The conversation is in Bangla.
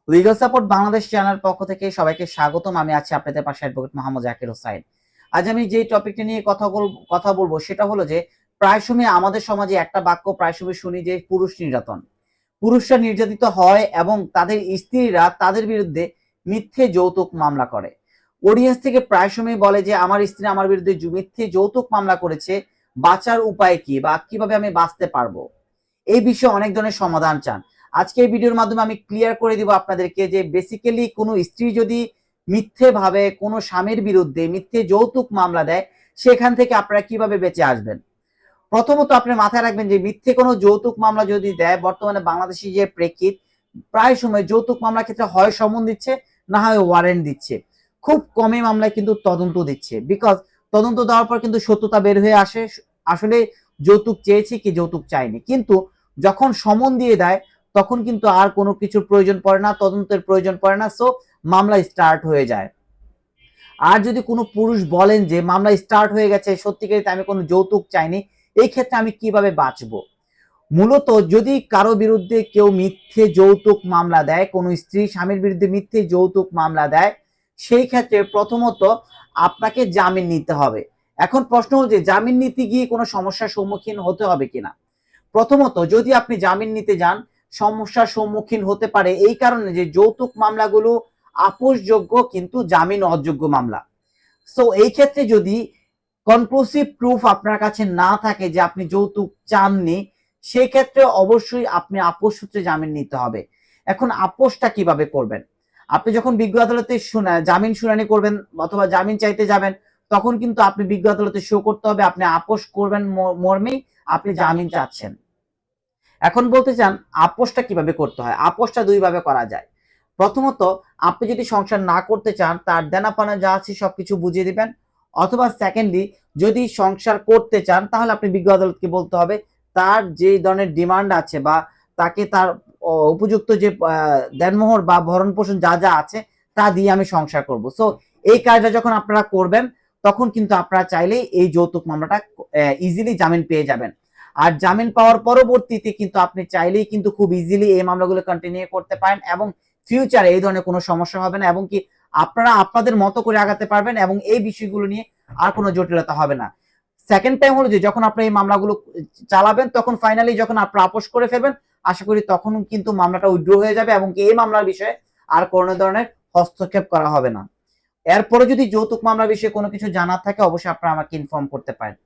লিগাল সাপোর্ট বাংলাদেশ চ্যানেল পক্ষ থেকে সবাইকে স্বাগতম। আমি আছি আপনাদের পাশে অ্যাডভোকেট মোহাম্মদ জাকির হোসাইন। আজ আমি যে টপিকটা নিয়ে কথা বলবো সেটা হলো যে প্রায় সময় আমাদের সমাজে একটা বাক্য প্রায় সময় শুনি যে পুরুষ নির্যাতন। পুরুষরা নির্যাতিত হয় এবং তাদের স্ত্রীরা তাদের বিরুদ্ধে মিথ্যে যৌতুক মামলা করে। অডিয়েন্স থেকে প্রায় সময় বলে যে আমার স্ত্রী আমার বিরুদ্ধে মিথ্যে যৌতুক মামলা করেছে, বাঁচার উপায় কি বা কিভাবে আমি বাঁচতে পারবো। এই বিষয়ে অনেক ধরনের সমাধান চান। আজকে এই ভিডিওর মাধ্যমে আমি ক্লিয়ার করে দিব আপনাদেরকে যে বেসিক্যালি কোনো স্ত্রী যদি মিথ্যে ভাবে কোনো স্বামীর বিরুদ্ধে মিথ্যে যৌতুক মামলা দেয়, সেখান থেকে আপনারা কিভাবে বেঁচে আসবেন। প্রথমত আপনি মাথায় রাখবেন যে মিথ্যে কোনো যৌতুক মামলা যদি দেয়, বর্তমানে বাংলাদেশি যে প্রেক্ষিত, প্রায় সময় যৌতুক মামলার ক্ষেত্রে হয় সমন দিচ্ছে, না হয় ওয়ারেন্ট দিচ্ছে। খুব কমই মামলায় কিন্তু তদন্ত দিচ্ছে, বিকজ তদন্ত দেওয়ার পর কিন্তু সত্যতা বের হয়ে আসে আসলে যৌতুক চেয়েছি কি যৌতুক চাইনি। কিন্তু যখন সমন দিয়ে দেয় তখন কিন্তু আর কোনো কিছুর প্রয়োজন পড়ে না, তদন্তের প্রয়োজন পড়ে না, সো মামলা স্টার্ট হয়ে যায়। আর যদি কোনো পুরুষ বলেন যে মামলা স্টার্ট হয়ে গেছে, সত্যিকারে আমি কোনো যৌতুক চাইনি, এই ক্ষেত্রে আমি কিভাবে বাঁচবো। মূলত যদি কারো বিরুদ্ধে কেউ মিথ্যে যৌতুক মামলা দেয়, কোনো স্ত্রী স্বামীর বিরুদ্ধে মিথ্যে যৌতুক মামলা দেয়, সেই ক্ষেত্রে প্রথমত আপনাকে জামিন নিতে হবে। এখন প্রশ্ন হল যে জামিন নিতে গিয়ে কোনো সমস্যার সম্মুখীন হতে হবে কিনা। প্রথমত যদি আপনি জামিন নিতে যান, সমস্যার সম্মুখীন হতে পারে এই কারণে যে যৌতুক মামলাগুলো আপোষযোগ্য কিন্তু জামিন অযোগ্য মামলা। সো এই ক্ষেত্রে যদি কনক্লুসিভ প্রুফ আপনার কাছে না থাকে যে আপনি যৌতুক চাননি, সেই ক্ষেত্রে অবশ্যই আপনি আপোষ সূত্রে জামিন নিতে হবে। এখন আপোষটা কিভাবে করবেন, আপনি যখন বিজ্ঞ আদালতে জামিন শুনানি করবেন অথবা জামিন চাইতে যাবেন, তখন কিন্তু আপনি বিজ্ঞ আদালতে শো করতে হবে আপনি আপোষ করবেন মর্মেই আপনি জামিন চাচ্ছেন। এখন বলতে চান আপোষটা কিভাবে করতে হয়। আপোষটা দুই ভাবে করা যায়। প্রথমত আপনি যদি সংসার না করতে চান, তার দেনাপানা যা আছে সবকিছু বুঝিয়ে দিবেন। অথবা সেকেন্ডলি যদি সংসার করতে চান, তাহলে আপনি বিজ্ঞ আদালতকে বলতে হবে তার যে ধরনের ডিমান্ড আছে বা তাকে তার উপযুক্ত যে দেনমোহর বা ভরণ পোষণ যা যা আছে তা দিয়ে আমি সংসার করব। সো এই কাজটা যখন আপনারা করবেন, তখন কিন্তু আপনারা চাইলেই এই যৌতুক মামলাটা ইজিলি জামিন পেয়ে যাবেন। আর জামিন পাওয়ার পরবর্তীতে কিন্তু আপনি চাইলেই কিন্তু খুব ইজিলি এই মামলাগুলো কন্টিনিউ করতে পারেন এবং ফিউচারে এই ধরনের কোনো সমস্যা হবে না, এবং কি আপনারা আপনাদের মতো করে আগাতে পারবেন এবং এই বিষয়গুলো নিয়ে আর কোনো জটিলতা হবে না। সেকেন্ড টাইম হলো যে যখন আপনি এই মামলাগুলো চালাবেন, তখন ফাইনালি যখন আপনি আপোষ করে ফেলবেন, আশা করি তখন কিন্তু মামলাটা উইথড্র হয়ে যাবে এবং এই মামলার বিষয়ে আর কোনো ধরনের হস্তক্ষেপ করা হবে না। এরপরে যদি যৌতুক মামলার বিষয়ে কোনো কিছু জানার থাকে, অবশ্যই আপনারা আমাকে ইনফর্ম করতে পারেন।